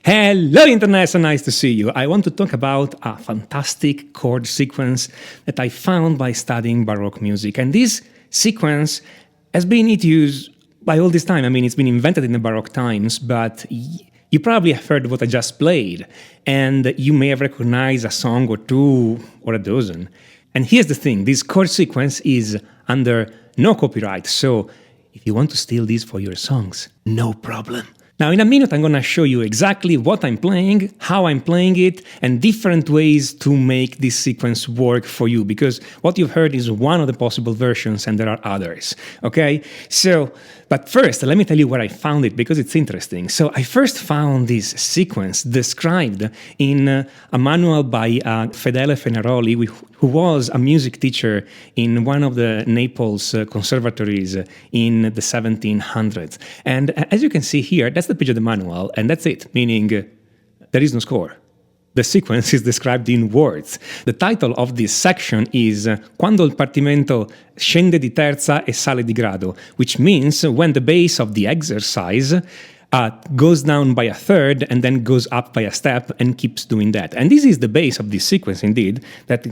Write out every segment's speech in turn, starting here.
Hello, Internet, so nice to see you. I want to talk about a fantastic chord sequence that I found by studying Baroque music. And this sequence has been in use by all this time. I mean, it's been invented in the Baroque times, but you probably have heard what I just played, and you may have recognized a song or two or a dozen. And here's the thing, this chord sequence is under no copyright, so if you want to steal these for your songs, no problem. Now, in a minute, I'm going to show you exactly what I'm playing, how I'm playing it, and different ways to make this sequence work for you, because what you've heard is one of the possible versions and there are others, okay? So, but first, let me tell you where I found it, because it's interesting. So I first found this sequence described in a manual by Fedele Fenaroli, who was a music teacher in one of the Naples conservatories in the 1700s. And as you can see here, that's the page of the manual, and that's it, meaning there is no score. The sequence is described in words. The title of this section is Quando il partimento scende di terza e sale di grado, which means when the bass of the exercise goes down by a third and then goes up by a step and keeps doing that. And this is the bass of this sequence, indeed, that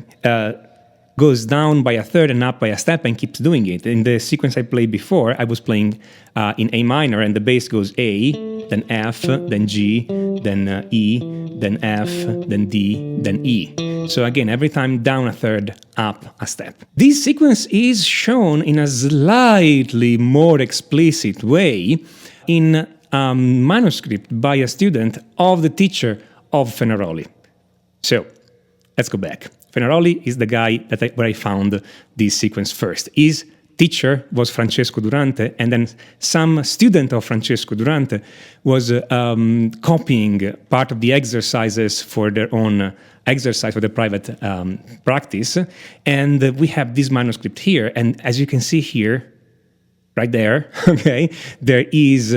goes down by a third and up by a step and keeps doing it. In the sequence I played before, I was playing in A minor, and the bass goes A, then F, then G, then E, then F, then D, then E. So again, every time down a third, up a step. This sequence is shown in a slightly more explicit way in a manuscript by a student of the teacher of Fenaroli. So, let's go back. Fenaroli is the guy where I found this sequence first. His teacher was Francesco Durante, and then some student of Francesco Durante was copying part of the exercises for their own exercise, for their private practice. And we have this manuscript here, and as you can see here, right there, okay, there is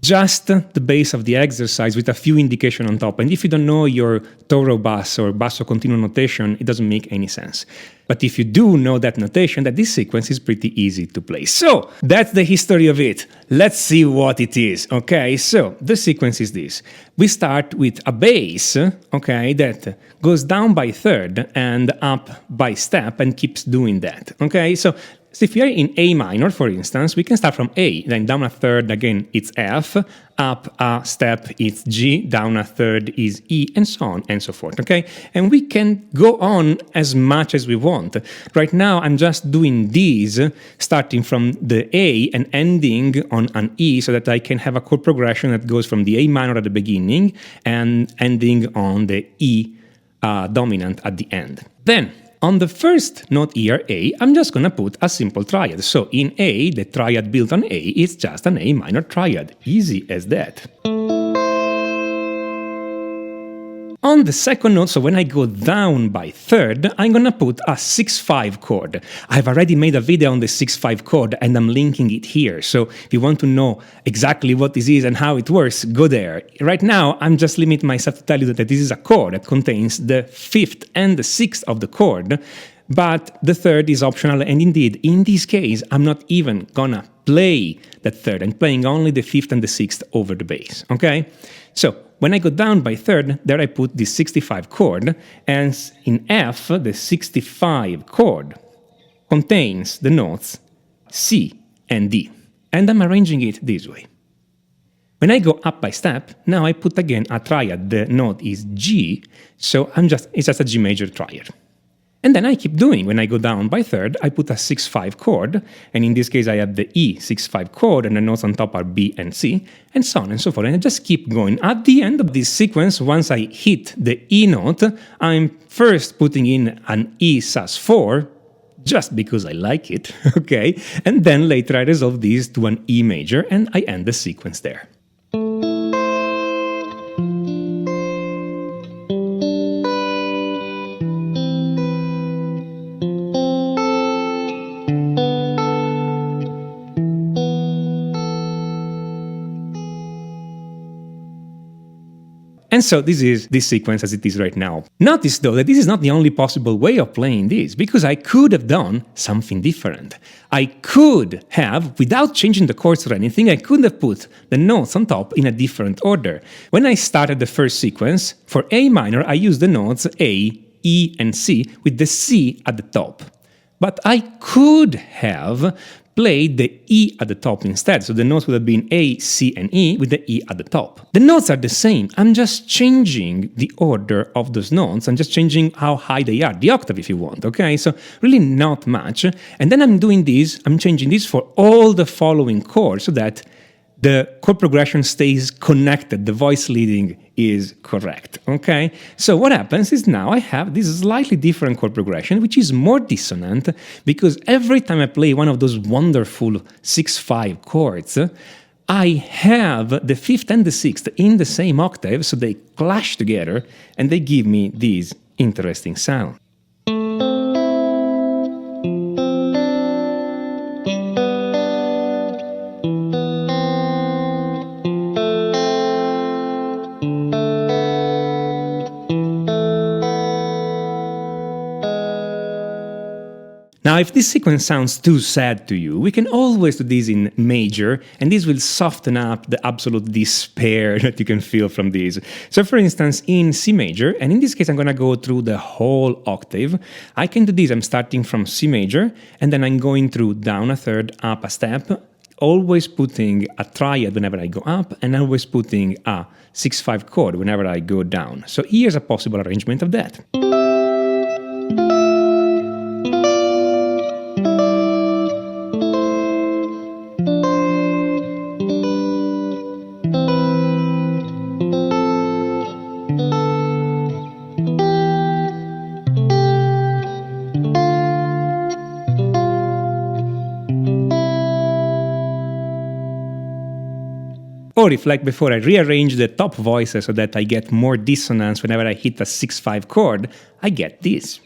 just the base of the exercise with a few indication on top. And if you don't know your toro bass or basso continuo notation, it doesn't make any sense. But if you do know that notation, that this sequence is pretty easy to play. So that's the history of it. Let's see what it is, okay? So the sequence is this. We start with a bass, okay, that goes down by third and up by step and keeps doing that, okay? So if we are in A minor, for instance, we can start from A, then down a third, again, it's F, up a step, it's G, down a third is E, and so on and so forth, okay? And we can go on as much as we want. Right now, I'm just doing these, starting from the A and ending on an E, so that I can have a chord progression that goes from the A minor at the beginning and ending on the E dominant at the end. Then, on the first note here, A, I'm just going to put a simple triad. So in A, the triad built on A is just an A minor triad. Easy as that. On the second note, so when I go down by third, I'm going to put a 6-5 chord. I've already made a video on the 6-5 chord, and I'm linking it here. So if you want to know exactly what this is and how it works, go there. Right now, I'm just limiting myself to tell you that this is a chord that contains the 5th and the 6th of the chord, but the third is optional. And indeed, in this case, I'm not even going to play that third. I'm playing only the 5th and the 6th over the bass, okay? So when I go down by third, there I put this 65 chord, and in F, the 65 chord contains the notes C and D, and I'm arranging it this way. When I go up by step, now I put again a triad. The note is G, so it's just a G major triad. And then I keep doing. When I go down by third, I put a 6-5 chord, and in this case I have the E 6-5 chord, and the notes on top are B and C, and so on and so forth. And I just keep going. At the end of this sequence, once I hit the E note, I'm first putting in an E sus4, just because I like it, okay? And then later I resolve this to an E major, and I end the sequence there. And so this is this sequence as it is right now. Notice though that this is not the only possible way of playing this, because I could have done something different. I could have, without changing the chords or anything, I could have put the notes on top in a different order. When I started the first sequence, for A minor I used the notes A, E and C with the C at the top. But I could have played the E at the top instead, so the notes would have been A, C, and E with the E at the top. The notes are the same, I'm just changing the order of those notes, I'm just changing how high they are, the octave if you want, okay? So really not much. And then I'm doing this, I'm changing this for all the following chords so that the chord progression stays connected, the voice leading is correct, okay? So what happens is now I have this slightly different chord progression, which is more dissonant, because every time I play one of those wonderful 6-5 chords, I have the 5th and the 6th in the same octave, so they clash together, and they give me this interesting sound. Now, if this sequence sounds too sad to you, we can always do this in major, and this will soften up the absolute despair that you can feel from this. So, for instance, in C major, and in this case I'm going to go through the whole octave, I can do this. I'm starting from C major, and then I'm going through down a third, up a step, always putting a triad whenever I go up, and always putting a 6-5 chord whenever I go down. So here's a possible arrangement of that. Or if, like before, I rearrange the top voices so that I get more dissonance whenever I hit a 6-5 chord, I get this.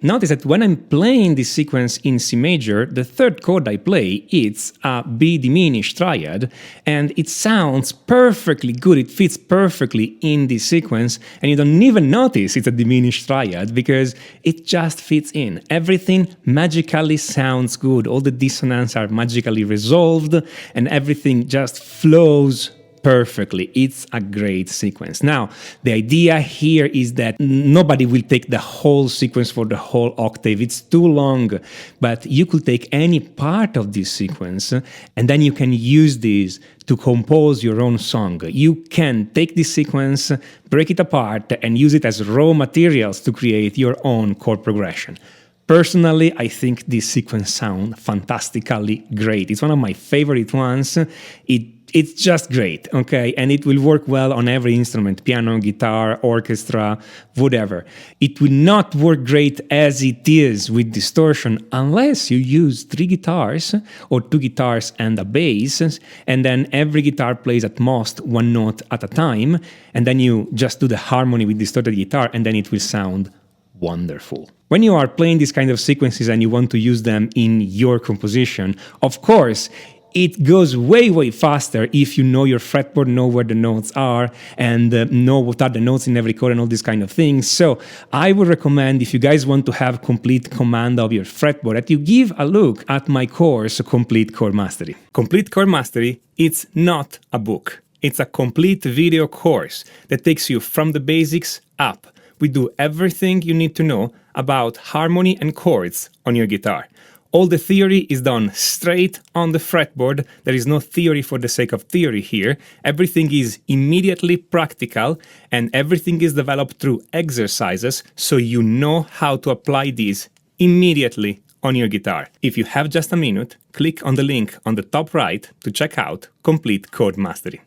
Notice that when I'm playing this sequence in C major, the third chord I play, it's a B diminished triad, and it sounds perfectly good, it fits perfectly in this sequence, and you don't even notice it's a diminished triad because it just fits in. Everything magically sounds good, all the dissonants are magically resolved, and everything just flows perfectly. It's a great sequence. Now, the idea here is that nobody will take the whole sequence for the whole octave. It's too long, but you could take any part of this sequence and then you can use this to compose your own song. You can take this sequence, break it apart, and use it as raw materials to create your own chord progression. Personally, I think this sequence sounds fantastically great. It's one of my favorite ones. It's just great, okay? And it will work well on every instrument, piano, guitar, orchestra, whatever. It will not work great as it is with distortion unless you use 3 guitars or 2 guitars and a bass, and then every guitar plays at most 1 note at a time, and then you just do the harmony with distorted guitar, and then it will sound wonderful. When you are playing these kind of sequences and you want to use them in your composition, of course, it goes way, way faster if you know your fretboard, know where the notes are, and know what are the notes in every chord and all these kind of things. So I would recommend, if you guys want to have complete command of your fretboard, that you give a look at my course, Complete Chord Mastery. Complete Chord Mastery, it's not a book. It's a complete video course that takes you from the basics up. We do everything you need to know about harmony and chords on your guitar. All the theory is done straight on the fretboard. There is no theory for the sake of theory here. Everything is immediately practical, and everything is developed through exercises, so you know how to apply these immediately on your guitar. If you have just a minute, click on the link on the top right to check out Complete Chord Mastery.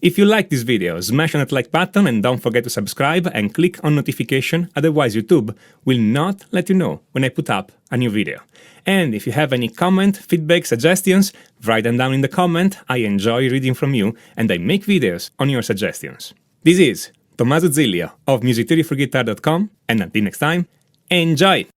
If you like this video, smash on that like button and don't forget to subscribe and click on notification, otherwise YouTube will not let you know when I put up a new video. And if you have any comment, feedback, suggestions, write them down in the comment. I enjoy reading from you and I make videos on your suggestions. This is Tommaso Zilio of musictheoryforguitar.com, and until next time, enjoy!